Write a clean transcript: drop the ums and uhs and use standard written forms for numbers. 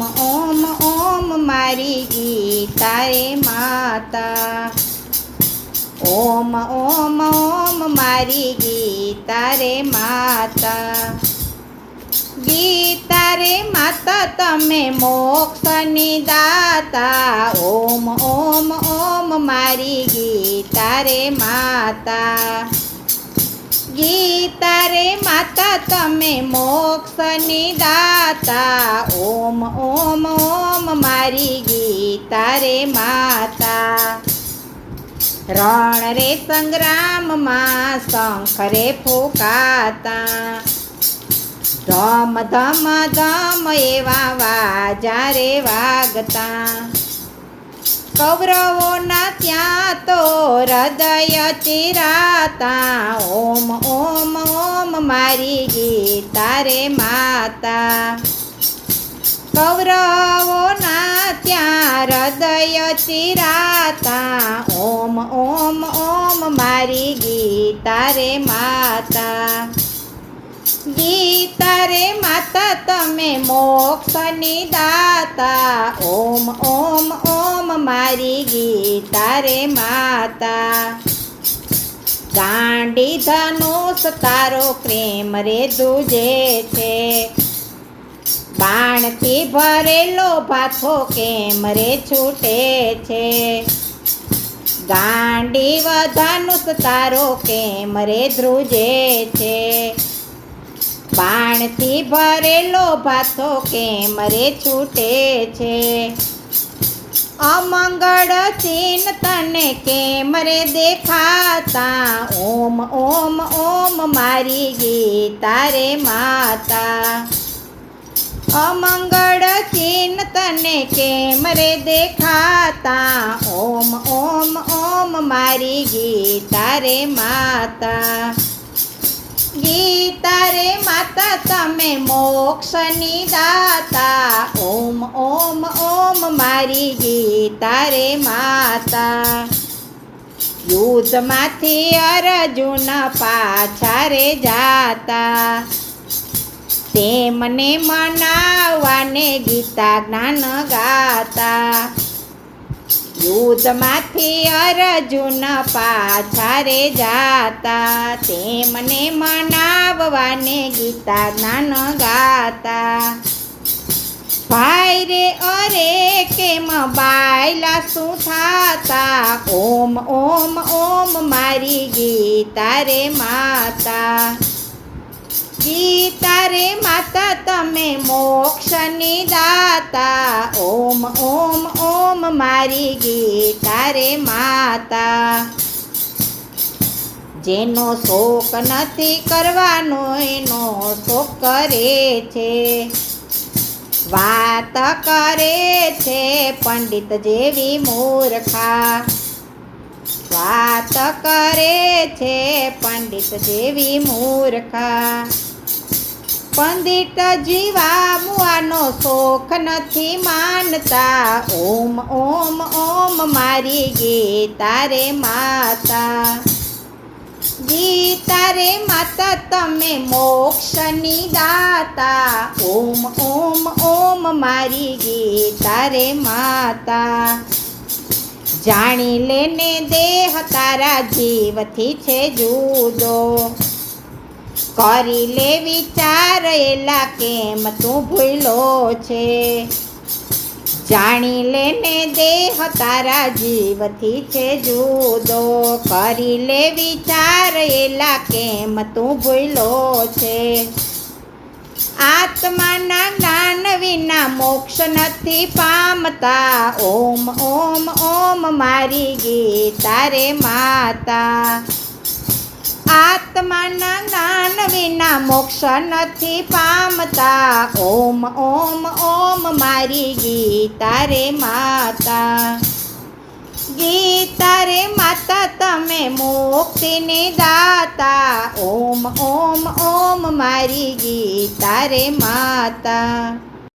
ઓમ ઓમ મારી ગીતા રે માતા। ઓમ ઓમ ઓમ મારી ગીતા રે માતા। ગીતા રે માતા તમે મોક્ષની દાતા। ઓમ ઓમ ઓમ મારી ગીતા રે માતા। ગીતા રે માતા તમે મોક્ષની દાતા। ઓમ ઓમ ઓમ મારી ગીતા રે માતા। રણ રે સંગ્રામમાં શંખ રે ફૂંકાતા। ધમ ધમ ધમ એવા વાજા રે વાગતા। કૌરવોના ત્યાં તો હૃદય ચિરાતા। ઓમ ઓમ ઓમ મારી ગીતા રે માતા। કૌરવોના ત્યાં હૃદય ચિરાતા। ઓમ ઓમ ઓમ મારી ગીતા રે માતા। ગીતા રે માતા તમે મોક્ષની દાતા। ઓમ ઓમ ઓમ મારી ગીતા રે માતા। ગાંડી ધનુષ તારો પ્રેમ રે દૂજે છે। બાણથી ભરેલો ભાથો કેમ રે છૂટે છે। ગાંડી ધનુષ તારો કેમ રે ધ્રુજે છે। બાણથી ભરેલો ભાથો કેમ રે છૂટે છે। અમંગળ ચિહ્ન તને કેમ રે દેખાતા। ઓમ ઓમ ઓમ મારી ગીતા રે માતા। અમંગળ ચિહ્ન તને કેમ રે દેખાતા। ઓમ ઓમ ઓમ મારી ગીતા રે માતા। ગીતા રે માતા તમે મોક્ષની દાતા। ઓમ ઓમ ઓમ મારી ગીતા રે માતા। યુદ્ધમાંથી અર્જુન પાછા રે જાતા। તેમને મનાવવાને ગીતા જ્ઞાન ગાતા। યુદ્ધમાંથી અર્જુન પાછા રે જાતા। તેમને મનાવવાને ગીતા જ્ઞાન ગાતા। ભાઈ રે અરે કેમ બાયલા શું થાતા। ઓમ ઓમ ઓમ મારી ગીતા રે માતા। ગીતા રે માતા તમે મોક્ષની દાતા। ઓમ ઓમ ઓમ મારી ગીતા રે માતા। જેનો શોક નથી કરવાનો એનો શોક કરે છે। વાત કરે છે પંડિત જેવી મૂર્ખા। વાત કરે છે પંડિત જેવી મૂર્ખા। પંડિત જીવા મુઆનો શોખ નથી માનતા। ઓમ ઓમ ઓમ મારી ગીતા રે માતા। ગીતા રે માતા તમે મોક્ષની દાતા। ઓમ ઓમ ઓમ મારી ગીતા રે માતા। જાણી લેને દેહ તારા જીવથી છે જુદો। કરી લે વિચાર એલા કેમ તું ભૂલો છે। જાણી લેને દેહ તારા જીવથી છે જુદો। કરી લે વિચાર એલા કેમ તું ભૂલો છે। આત્માના જ્ઞાન વિના મોક્ષ નથી પામતા। ઓમ ઓમ ઓમ મારી ગીતા રે માતા। આત્માના જ્ઞાન વિના મોક્ષ નથી પામતા। ઓમ ઓમ ઓમ મારી ગીતા રે માતા। ગીતા રે માતા તમે મુક્તિની દાતા। ઓમ ઓમ ઓમ મારી ગીતા રે માતા।